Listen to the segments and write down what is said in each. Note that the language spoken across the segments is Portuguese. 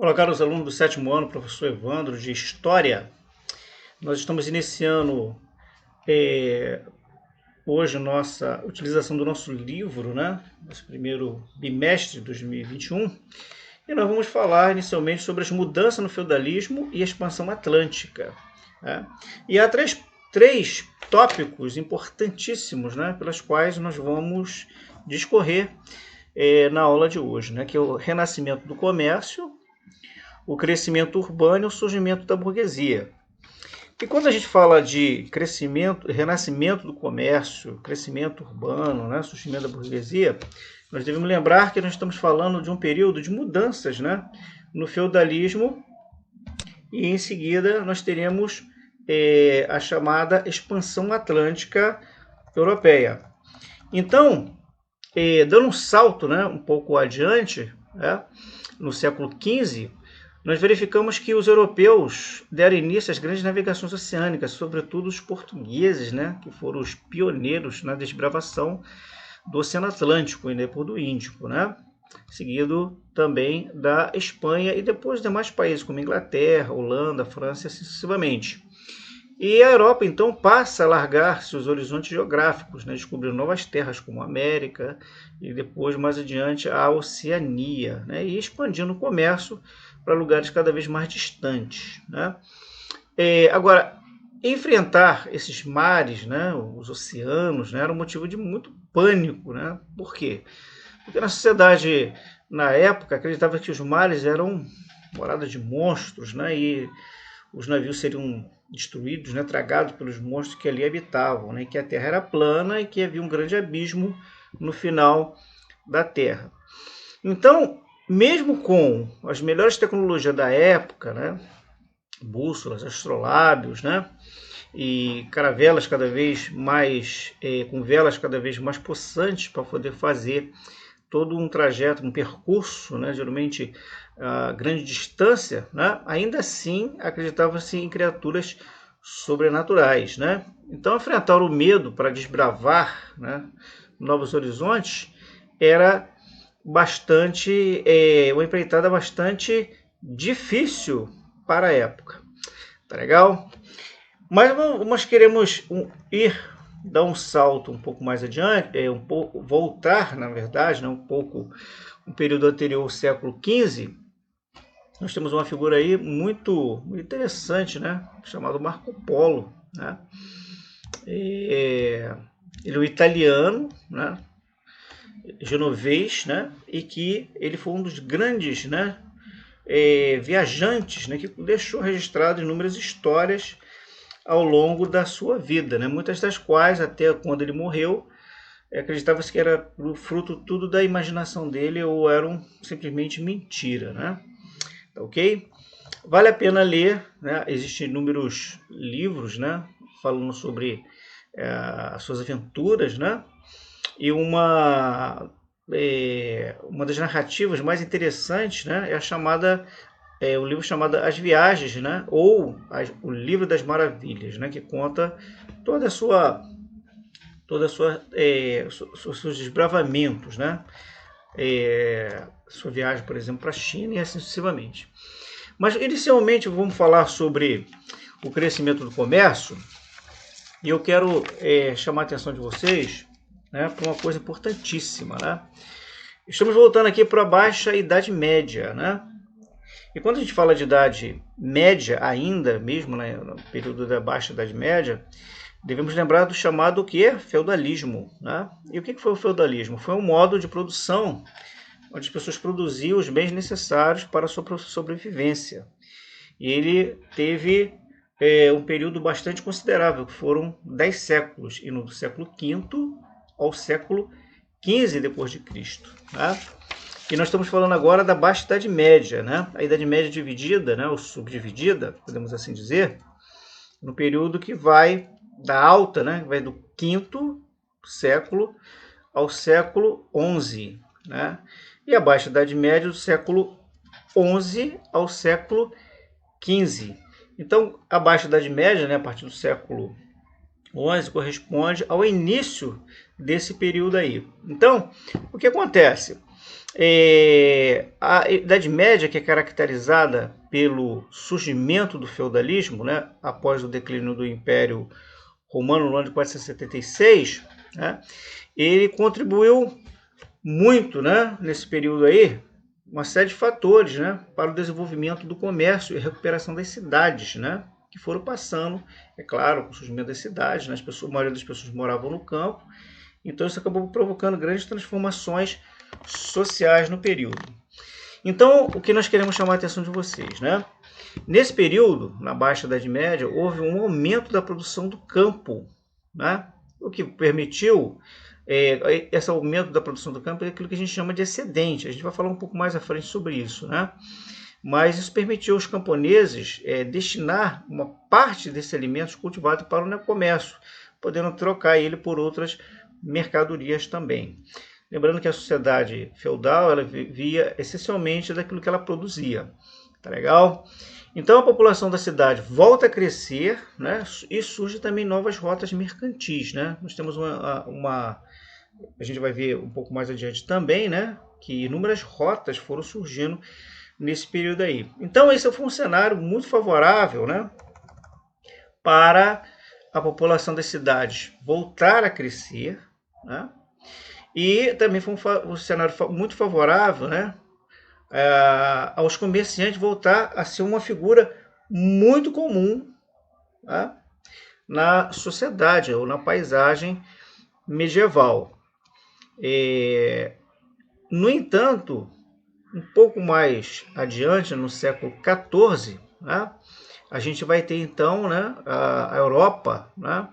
Olá, caros alunos do sétimo ano, professor Evandro, de História. Nós estamos iniciando hoje nossa utilização do nosso livro, né? Nosso primeiro bimestre de 2021. E nós vamos falar inicialmente sobre as mudanças no feudalismo e a expansão atlântica. Né? E há três tópicos importantíssimos, né? Pelas quais nós vamos discorrer na aula de hoje, né? Que é o renascimento do comércio, o crescimento urbano e o surgimento da burguesia. E quando a gente fala de crescimento, renascimento do comércio, crescimento urbano, né, surgimento da burguesia, nós devemos lembrar que nós estamos falando de um período de mudanças, né, no feudalismo, e em seguida nós teremos a chamada expansão atlântica europeia. Então, dando um salto, né, um pouco adiante, né, no século XV, nós verificamos que os europeus deram início às grandes navegações oceânicas, sobretudo os portugueses, né, que foram os pioneiros na desbravação do Oceano Atlântico e depois do Índico, né, seguido também da Espanha e depois demais países como Inglaterra, Holanda, França e assim sucessivamente. E a Europa, então, passa a alargar seus horizontes geográficos, né, descobrindo novas terras como a América e depois, mais adiante, a Oceania, né, e expandindo o comércio para lugares cada vez mais distantes. Né? Agora, enfrentar esses mares, né, os oceanos, né, era um motivo de muito pânico. Né? Por quê? Porque na sociedade, na época, acreditava que os mares eram moradas de monstros, né, e os navios seriam destruídos, né, tragados pelos monstros que ali habitavam, né, que a Terra era plana e que havia um grande abismo no final da Terra. Então, mesmo com as melhores tecnologias da época, né, bússolas, astrolábios, né, e caravelas cada vez mais, com velas cada vez mais possantes para poder fazer todo um trajeto, um percurso, né, geralmente a grande distância, né, ainda assim acreditava-se em criaturas sobrenaturais. Né? Então, enfrentar o medo para desbravar, né, novos horizontes era uma empreitada bastante difícil para a época. Tá legal? Mas nós queremos dar um salto um pouco mais adiante, voltar, na verdade, né, um período anterior ao século XV. Nós temos uma figura aí muito interessante, né, chamado Marco Polo. Né? Ele é um italiano, né, genovês, né, e que ele foi um dos grandes, né, viajantes, né, que deixou registrado inúmeras histórias ao longo da sua vida, né, muitas das quais, até quando ele morreu, acreditava-se que era fruto tudo da imaginação dele ou eram simplesmente mentira. Né? Ok? Vale a pena ler, né? Existem inúmeros livros, né, falando sobre as suas aventuras, né? E uma das narrativas mais interessantes, né, é o livro chamado As Viagens, né, ou o Livro das Maravilhas, né, que conta toda a sua seus desbravamentos, né, sua viagem, por exemplo, para a China e assim sucessivamente. Mas inicialmente vamos falar sobre o crescimento do comércio e eu quero chamar a atenção de vocês, né, para uma coisa importantíssima. Né? Estamos voltando aqui para a Baixa Idade Média. Né? E quando a gente fala de Idade Média ainda, mesmo, né, no período da Baixa Idade Média, devemos lembrar do chamado feudalismo. Né? E o que foi o feudalismo? Foi um modo de produção onde as pessoas produziam os bens necessários para a sua sobrevivência. E ele teve um período bastante considerável, que foram 10 séculos, indo do século V ao século XV depois de Cristo. Né? E nós estamos falando agora da Baixa Idade Média, né? A Idade Média dividida, né, ou subdividida, podemos assim dizer, no período que vai da alta, né, vai do V século ao século XI, né? E a Baixa Idade Média do século XI ao século XV. Então, a Baixa Idade Média, né, a partir do século XI, corresponde ao início desse período aí. Então, o que acontece? A Idade Média, que é caracterizada pelo surgimento do feudalismo, né, após o declínio do Império Romano no ano de 476, né, ele contribuiu muito, né, nesse período aí, uma série de fatores, né, para o desenvolvimento do comércio e recuperação das cidades, né, que foram passando, é claro, com o surgimento das cidades, né, a maioria das pessoas moravam no campo, então isso acabou provocando grandes transformações sociais no período. Então, o que nós queremos chamar a atenção de vocês, né? Nesse período, na Baixa Idade Média, houve um aumento da produção do campo, né? O que permitiu esse aumento da produção do campo é aquilo que a gente chama de excedente. A gente vai falar um pouco mais à frente sobre isso, né? Mas isso permitiu aos camponeses destinar uma parte desses alimentos cultivados para o comércio, podendo trocar ele por outras mercadorias também. Lembrando que a sociedade feudal ela vivia essencialmente daquilo que ela produzia. Tá legal? Então a população da cidade volta a crescer, né? E surge também novas rotas mercantis, né? Nós temos a gente vai ver um pouco mais adiante também, né? Que inúmeras rotas foram surgindo nesse período aí. Então esse foi um cenário muito favorável, né? Para a população das cidades voltar a crescer, né? E também foi um cenário muito favorável, né, aos comerciantes voltar a ser uma figura muito comum, tá, na sociedade ou na paisagem medieval. No entanto, um pouco mais adiante, no século XIV, né, a gente vai ter então, né, a Europa, né,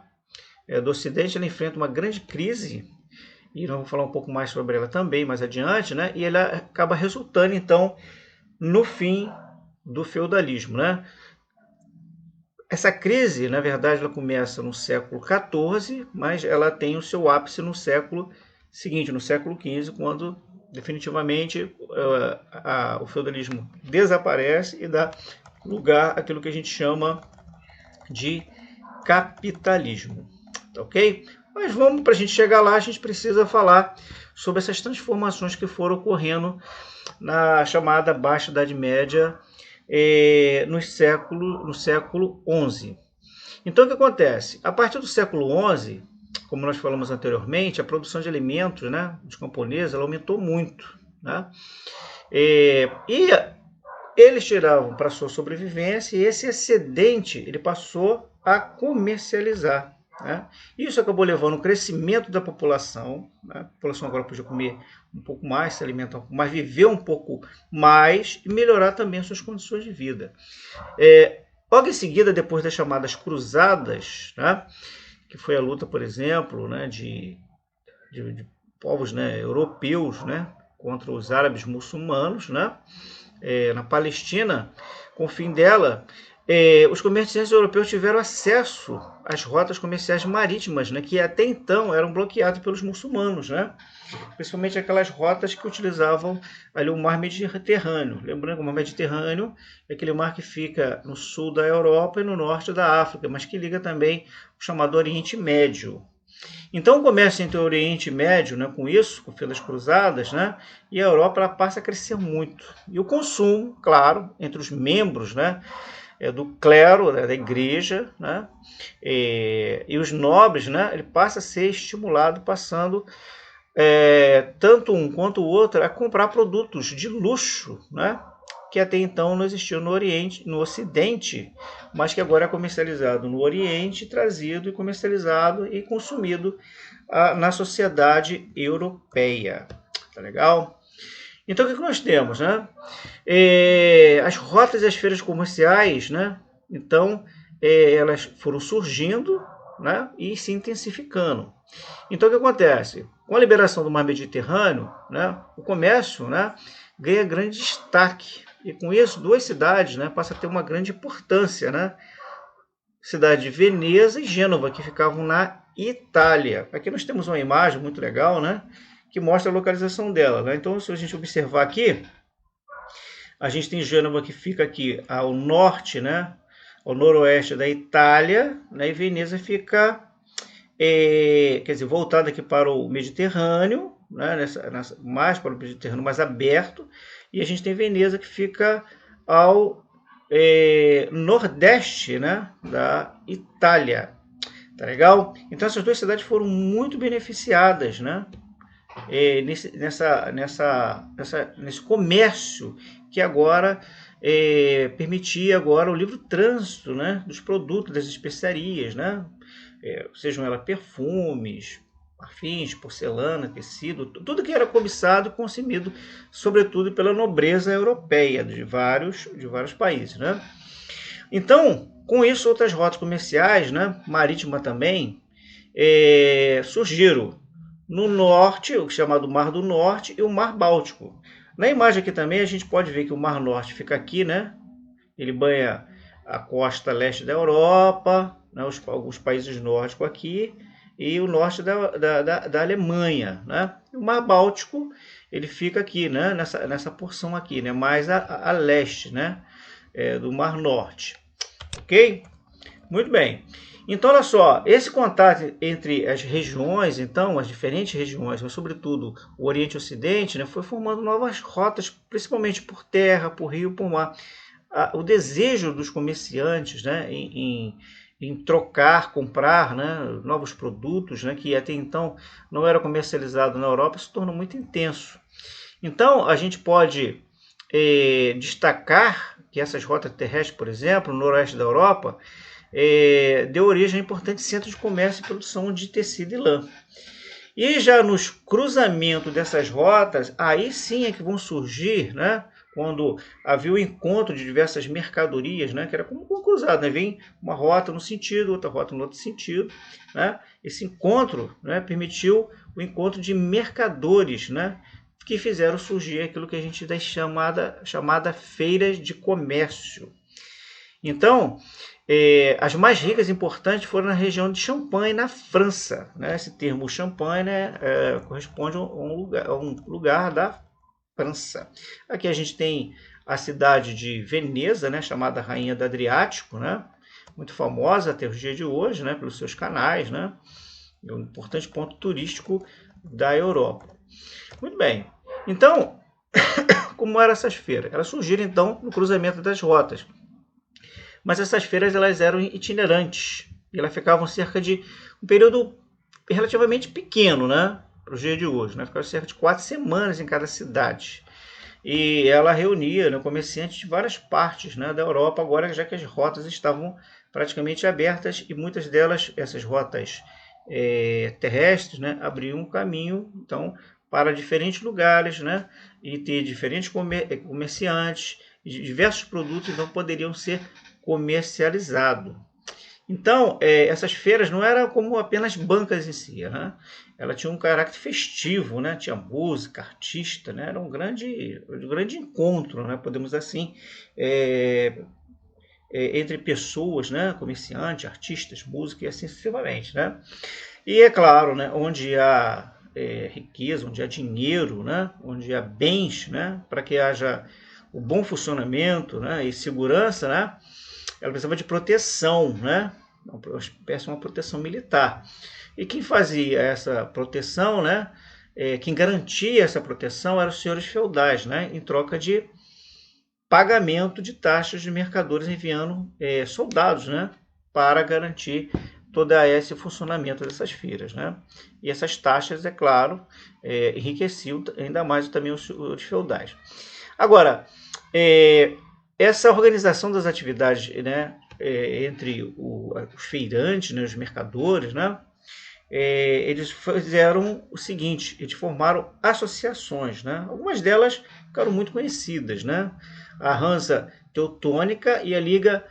do Ocidente, ela enfrenta uma grande crise, e nós vamos falar um pouco mais sobre ela também mais adiante, né? E ela acaba resultando, então, no fim do feudalismo, né? Essa crise, na verdade, ela começa no século XIV, mas ela tem o seu ápice no século seguinte, no século XV, quando definitivamente o feudalismo desaparece e dá lugar àquilo que a gente chama de capitalismo, ok? Mas vamos, para a gente chegar lá, a gente precisa falar sobre essas transformações que foram ocorrendo na chamada Baixa Idade Média no século XI. Então, o que acontece? A partir do século XI, como nós falamos anteriormente, a produção de alimentos, né, dos camponeses, ela aumentou muito, né? E eles tiravam para sua sobrevivência e esse excedente ele passou a comercializar. Né? Isso acabou levando ao crescimento da população. Né? A população agora podia comer um pouco mais, se alimentar um pouco mais, viver um pouco mais e melhorar também as suas condições de vida. Logo em seguida, depois das chamadas cruzadas, né? Que foi a luta, por exemplo, né? de povos, né? europeus, né? Contra os árabes muçulmanos, né? Na Palestina, com o fim dela, os comerciantes europeus tiveram acesso às rotas comerciais marítimas, né, que até então eram bloqueadas pelos muçulmanos, né, principalmente aquelas rotas que utilizavam ali o mar Mediterrâneo. Lembrando que o mar Mediterrâneo é aquele mar que fica no sul da Europa e no norte da África, mas que liga também o chamado Oriente Médio. Então o comércio entre o Oriente Médio, né, com isso, com o fim das cruzadas, né, e a Europa ela passa a crescer muito. E o consumo, claro, entre os membros, né, do clero, né, da igreja, né, e os nobres, né, ele passa a ser estimulado, passando tanto um quanto o outro a comprar produtos de luxo, né, que até então não existiam no Oriente, no Ocidente, mas que agora é comercializado no Oriente, trazido e comercializado e consumido na sociedade europeia. Tá legal? Então, o que nós temos, né? As rotas e as feiras comerciais, né? Então, elas foram surgindo, né? E se intensificando. Então, o que acontece? Com a liberação do mar Mediterrâneo, né? O comércio, né? Ganha grande destaque. E com isso, duas cidades, né? Passam a ter uma grande importância, né? Cidade de Veneza e Gênova, que ficavam na Itália. Aqui nós temos uma imagem muito legal, né? Que mostra a localização dela. Né? Então, se a gente observar aqui, a gente tem Gênova que fica aqui ao norte, né? Ao noroeste da Itália, né? E Veneza fica, quer dizer, voltada aqui para o Mediterrâneo, né, mais para o terreno mais aberto, e a gente tem Veneza que fica ao nordeste, né, da Itália. Tá legal? Então essas duas cidades foram muito beneficiadas, né, nesse comércio que agora permitia agora o livre trânsito, né, dos produtos, das especiarias, né, sejam elas perfumes, marfins, porcelana, tecido, tudo que era cobiçado e consumido, sobretudo pela nobreza europeia de vários países, né? Então, com isso, outras rotas comerciais, né, marítima também, surgiram no norte, o chamado Mar do Norte, e o Mar Báltico. Na imagem aqui também a gente pode ver que o Mar Norte fica aqui, né? Ele banha a costa leste da Europa, né, alguns países nórdicos aqui, e o norte da Alemanha, né? O Mar Báltico, ele fica aqui, né, nessa porção aqui, né, mais a leste, né, do Mar Norte. Ok? Muito bem. Então, olha só, esse contato entre as regiões, então, as diferentes regiões, mas sobretudo o Oriente e o Ocidente, né, foi formando novas rotas, principalmente por terra, por rio, por mar. O desejo dos comerciantes, né, em trocar, comprar, né, novos produtos, né, que até então não era comercializado na Europa, se tornou muito intenso. Então, a gente pode destacar que essas rotas terrestres, por exemplo, no noroeste da Europa, deu origem a importantes centros de comércio e produção de tecido e lã. E já nos cruzamentos dessas rotas, aí sim é que vão surgir, né, quando havia o encontro de diversas mercadorias, né, que era como um cruzado, né, vem uma rota num sentido, outra rota no outro sentido, né, esse encontro, né, permitiu o encontro de mercadores, né, que fizeram surgir aquilo que a gente dá chamada feiras de comércio. Então, as mais ricas e importantes foram na região de Champagne, na França, né? Esse termo Champagne, né, corresponde a um lugar da França. Aqui a gente tem a cidade de Veneza, né, chamada Rainha do Adriático, né, muito famosa até os dias de hoje, né, pelos seus canais, né, é um importante ponto turístico da Europa. Muito bem. Então, como eram essas feiras? Elas surgiram então no cruzamento das rotas. Mas essas feiras elas eram itinerantes. E elas ficavam cerca de um período relativamente pequeno, né, para o dia de hoje, né? Ficavam cerca de 4 semanas em cada cidade. E ela reunia, né, comerciantes de várias partes, né, da Europa, agora já que as rotas estavam praticamente abertas e muitas delas, essas rotas terrestres, né, abriam um caminho então para diferentes lugares, né, e ter diferentes comerciantes e diversos produtos então poderiam ser comercializados. Então, essas feiras não eram como apenas bancas em si, né? Ela tinha um caráter festivo, né? Tinha música, artista, né? Era um grande encontro, né? Podemos assim, entre pessoas, né? Comerciantes, artistas, música e assim sucessivamente, né? E é claro, né? Onde há riqueza, onde há dinheiro, né? Onde há bens, né? Para que haja o bom funcionamento, né? E segurança, né? Ela precisava de proteção, né? Uma espécie de uma proteção militar. E quem fazia essa proteção, né? Quem garantia essa proteção eram os senhores feudais, né? Em troca de pagamento de taxas de mercadores enviando soldados, né? Para garantir todo esse funcionamento dessas feiras, né? E essas taxas, é claro, enriqueciam ainda mais também os feudais. Agora, essa organização das atividades, né, entre os feirantes, né, os mercadores, né, eles fizeram o seguinte: eles formaram associações, né? Algumas delas ficaram muito conhecidas, né? A Hansa Teutônica e a Liga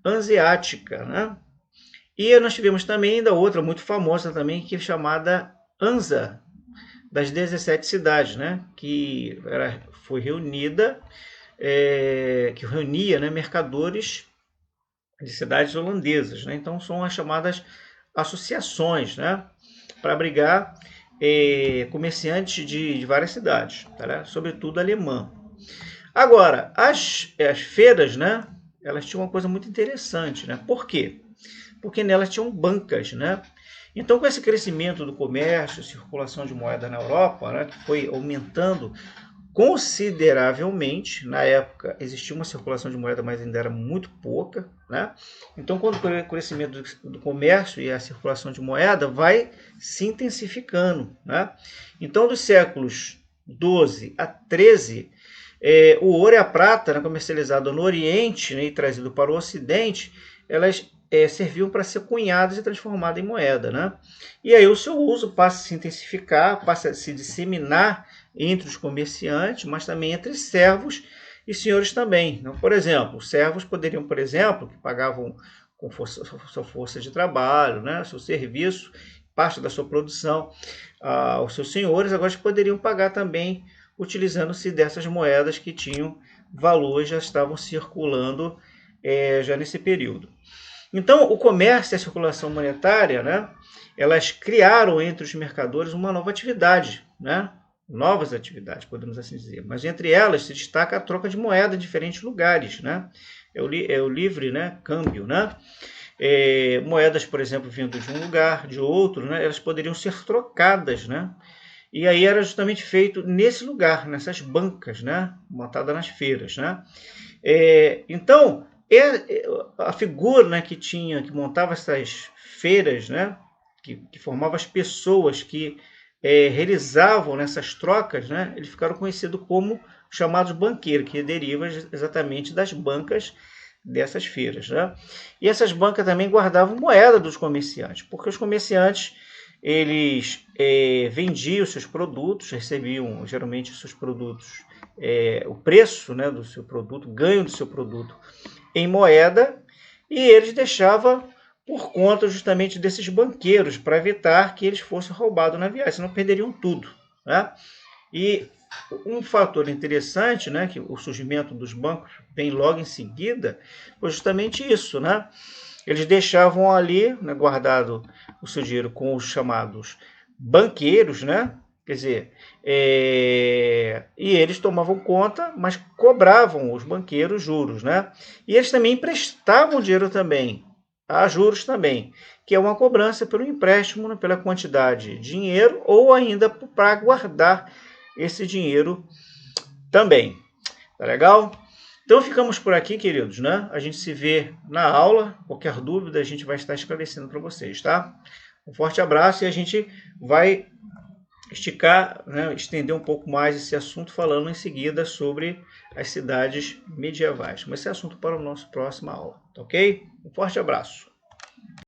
Hanseática, né? E nós tivemos também ainda outra muito famosa também, que é chamada Hansa das 17 cidades, né? Que foi reunida, que reunia, né, mercadores de cidades holandesas, né? Então são as chamadas associações, né, para abrigar comerciantes de várias cidades, tá? Sobretudo alemã. Agora, as feiras, né, elas tinham uma coisa muito interessante, né? Por quê? Porque nelas tinham bancas, né? Então, com esse crescimento do comércio, circulação de moeda na Europa, né, que foi aumentando consideravelmente. Na época existia uma circulação de moeda, mas ainda era muito pouca, né? Então, quando o crescimento do comércio e a circulação de moeda vai se intensificando, né? Então, dos séculos 12 a 13, o ouro e a prata, né, comercializado no Oriente, né, e trazido para o Ocidente, elas serviam para ser cunhadas e transformadas em moeda, né? E aí o seu uso passa a se intensificar, passa a se disseminar entre os comerciantes, mas também entre servos e senhores também. Então, por exemplo, os servos poderiam, por exemplo, que pagavam com sua força de trabalho, né, seu serviço, parte da sua produção aos seus senhores, agora poderiam pagar também utilizando-se dessas moedas que tinham valor, já estavam circulando já nesse período. Então, o comércio e a circulação monetária, né, elas criaram entre os mercadores uma nova atividade, né, novas atividades, podemos assim dizer. Mas entre elas se destaca a troca de moeda em diferentes lugares, né? É o livre, né, câmbio, né? Moedas, por exemplo, vindo de um lugar, de outro, né, elas poderiam ser trocadas, né? E aí era justamente feito nesse lugar, nessas bancas, né, montadas nas feiras, né? Então, a figura, né, que montava essas feiras, né, que formava as pessoas que realizavam nessas trocas, né, eles ficaram conhecidos como chamados banqueiros, que deriva exatamente das bancas dessas feiras, né? E essas bancas também guardavam moeda dos comerciantes, porque os comerciantes eles vendiam seus produtos, recebiam geralmente os seus produtos, o preço, né, do seu produto, ganho do seu produto em moeda, e eles deixavam por conta justamente desses banqueiros, para evitar que eles fossem roubados na viagem, senão perderiam tudo, né? E um fator interessante, né, que o surgimento dos bancos vem logo em seguida, foi justamente isso, né? Eles deixavam ali, né, guardado o seu dinheiro com os chamados banqueiros, né? Quer dizer, e eles tomavam conta, mas cobravam os banqueiros juros, né? E eles também emprestavam dinheiro também, a juros também, que é uma cobrança pelo empréstimo, né, pela quantidade de dinheiro, ou ainda para guardar esse dinheiro também. Tá legal? Então ficamos por aqui, queridos, né? A gente se vê na aula. Qualquer dúvida a gente vai estar esclarecendo para vocês, tá? Um forte abraço e a gente vai esticar, né, estender um pouco mais esse assunto, falando em seguida sobre as cidades medievais. Mas esse é assunto para a nossa próxima aula, tá ok? Um forte abraço.